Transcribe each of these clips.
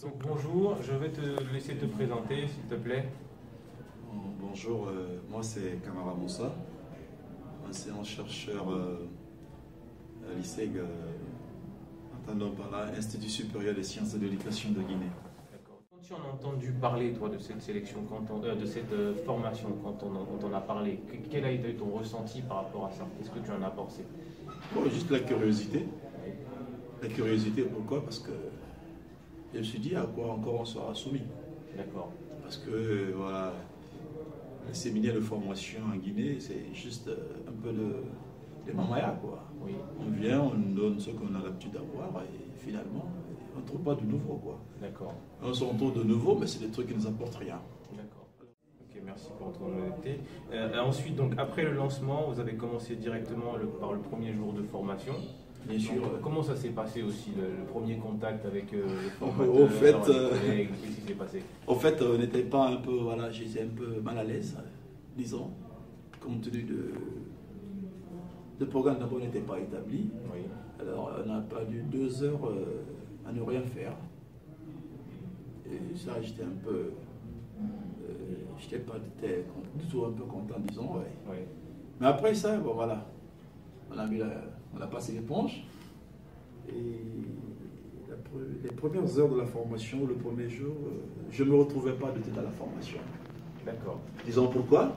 Donc, bonjour, je vais te laisser te présenter s'il te plaît. Bonjour, moi c'est Kamara Moussa, enseignant chercheur à l'ISEG, entendant par là, Institut supérieur des sciences et de l'éducation de Guinée. D'accord. Quand tu en as entendu parler, toi, de cette sélection, de cette formation, quand on en a parlé, quel a été ton ressenti par rapport à ça? Qu'est-ce que tu en as pensé? Bon, juste la curiosité. La curiosité, pourquoi? Parce que je me suis dit à quoi encore on sera soumis. D'accord. Parce que voilà, le séminaire de formation en Guinée, c'est juste un peu de mamaya, quoi. Oui. On vient, on nous donne ce qu'on a l'habitude d'avoir et finalement, on ne trouve pas de nouveau, quoi. D'accord. On se retrouve de nouveau, mais c'est des trucs qui ne nous apportent rien. D'accord. Ok, merci pour ton honnêteté. Ensuite, donc, après le lancement, vous avez commencé directement par le premier jour de formation. Bien sûr. Donc, comment ça s'est passé aussi, le premier contact avec les formateurs, Au fait, les collègues, qu'est-ce qui s'est passé? Au fait, on n'était pas un peu, voilà, j'étais un peu mal à l'aise, disons, compte tenu de programme d'abord n'était pas établi. Oui. Alors, on a perdu 2 heures à ne rien faire. Et ça, j'étais un peu, j'étais pas du tout un peu content, disons. Ouais. Oui. Mais après ça, bon voilà, on a passé l'éponge. Et les premières heures de la formation, le premier jour, je ne me retrouvais pas de tête à la formation. D'accord. Disons pourquoi?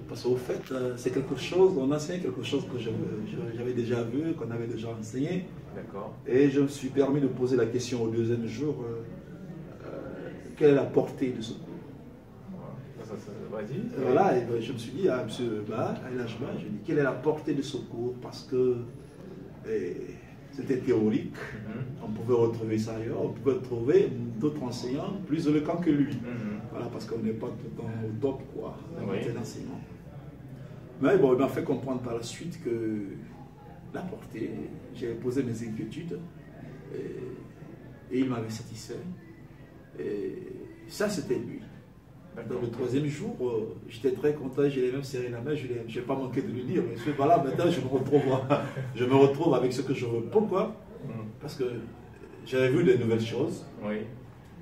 Parce qu'au fait, c'est quelque chose, on enseigne quelque chose que j'avais déjà vu, qu'on avait déjà enseigné. D'accord. Et je me suis permis de poser la question au deuxième jour, quelle est la portée de ce cours? Vas-y. Voilà, et ben, je me suis dit à M. Ba, à l'âge Ba, je lui ai dit, quelle est la portée de ce cours? Parce que c'était théorique, on pouvait retrouver ça ailleurs, on pouvait trouver d'autres enseignants plus éloquents que lui. Voilà, parce qu'on n'est pas tout le temps au top, quoi, en matière d'enseignement. Mais bon, il m'a fait comprendre par la suite que la portée, j'ai posé mes inquiétudes et il m'avait satisfait. Et ça, c'était lui. Dans le troisième jour, j'étais très content, j'ai même serré la main, je n'ai pas manqué de lui dire, mais voilà, maintenant je me retrouve avec ce que je veux. Pourquoi? Parce que j'avais vu de nouvelles choses. Oui.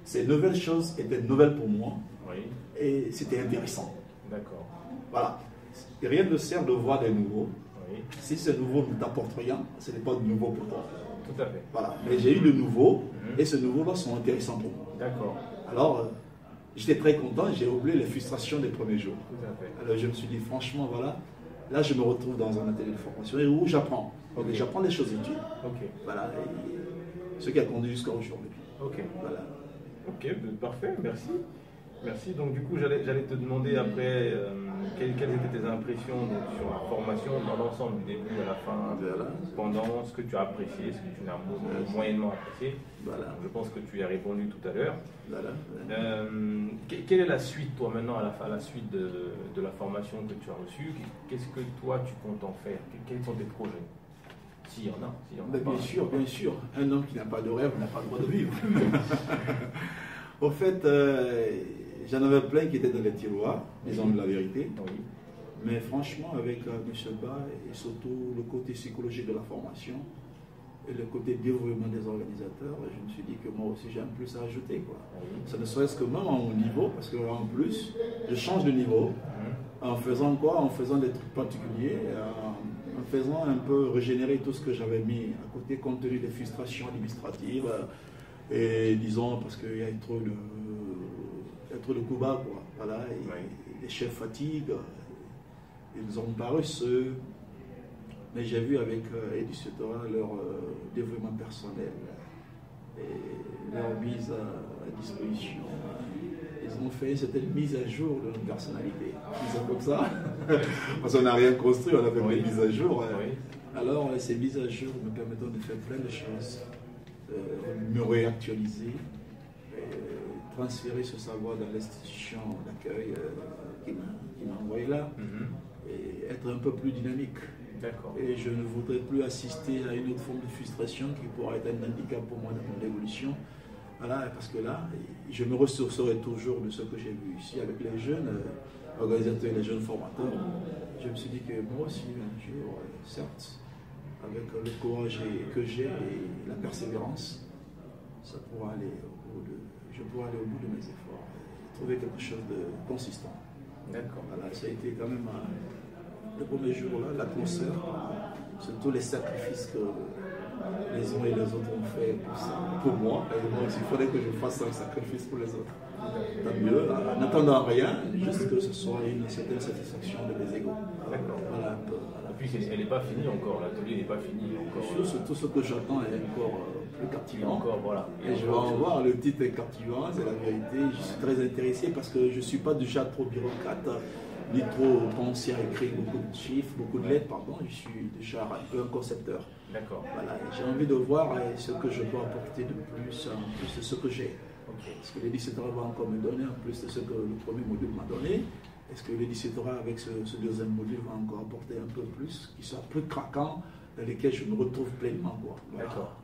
Ces nouvelles choses étaient nouvelles pour moi. Oui. Et c'était intéressant. D'accord. Voilà. Rien ne sert de voir des nouveaux. Oui. Si ce nouveau ne t'apporte rien, ce n'est pas de nouveau pour toi. Tout à fait. Voilà. Mais j'ai eu de nouveaux, et ces nouveaux-là sont intéressants pour moi. D'accord. Alors, j'étais très content, j'ai oublié les frustrations des premiers jours. Tout à fait. Alors je me suis dit, franchement, voilà, là je me retrouve dans un atelier de formation où j'apprends. Okay. J'apprends des choses utiles. Okay. Voilà, et ce qui a conduit jusqu'à aujourd'hui. Ok. Voilà. Ok, parfait, merci. Merci. Donc du coup, j'allais te demander après quelles étaient tes impressions donc, sur la formation dans l'ensemble, du début à la fin, pendant ce que tu as apprécié, ce que tu n'as moyennement apprécié. Voilà. Je pense que tu y as répondu tout à l'heure. Voilà. Quelle est la suite, toi, maintenant, à la suite de la formation que tu as reçue? Qu'est-ce que toi, tu comptes en faire? Quels sont tes projets? S'il y en a. Bien sûr, bien sûr. Un homme qui n'a pas de rêve n'a pas le droit de vivre. Au fait, j'en avais plein qui étaient dans les tiroirs, disons la vérité. Oui. Mais franchement, avec M. Ba et surtout le côté psychologique de la formation et le côté développement des organisateurs, je me suis dit que moi aussi j'ai un plus à ajouter, quoi. Oui. Ça ne serait-ce que même à mon niveau, parce qu'en plus, je change de niveau en faisant quoi? En faisant des trucs particuliers, en faisant un peu régénérer tout ce que j'avais mis à côté compte tenu des frustrations administratives. Et disons, parce qu'il y a trop de coups bas, quoi. Voilà, les chefs fatiguent, ils ont paru ceux. Mais j'ai vu avec Edustora leur développement personnel et leur mise à disposition. Ils ont fait cette mise à jour de notre personnalité. Disons comme ça. Parce qu'on n'a rien construit, on a fait des mises à jour. Alors, ces mises à jour me permettent de faire plein de choses. Me réactualiser, transférer ce savoir dans l'institution d'accueil qui m'a envoyé là, et être un peu plus dynamique. Et je ne voudrais plus assister à une autre forme de frustration qui pourra être un handicap pour moi dans mon évolution. Voilà, parce que là, je me ressourcerai toujours de ce que j'ai vu ici avec les jeunes organisateurs et les jeunes formateurs. Je me suis dit que moi aussi, un jour, certes, avec le courage que j'ai et la persévérance, ça pourra aller au bout je pourrais aller au bout de mes efforts et trouver quelque chose de consistant. D'accord. Voilà, ça a été quand même le premier jour là, l'atmosphère, surtout les sacrifices que les uns et les autres ont fait pour moi. Et moi aussi, il faudrait que je fasse un sacrifice pour les autres. Tant mieux, n'attendant rien, juste que ce soit une certaine satisfaction de mes égos. D'accord. Voilà, En plus, elle n'est pas finie encore, l'atelier n'est pas fini encore. Tout ce que j'attends est encore plus captivant. Encore, voilà. Et je vais en voir, le titre est captivant, c'est la vérité. Je suis très intéressé parce que je ne suis pas déjà trop bureaucrate, ni trop pensé à écrire beaucoup de chiffres, beaucoup de lettres, pardon. Je suis déjà un peu un concepteur. D'accord. Voilà, j'ai envie de voir ce que je peux apporter de plus, en plus de ce que j'ai. Okay. Est-ce que l'éditeur va encore me donner, en plus de ce que le premier module m'a donné? Est-ce que l'éditeur avec ce deuxième module va encore apporter un peu plus, qui soit plus craquant, dans lesquels je me retrouve pleinement? D'accord.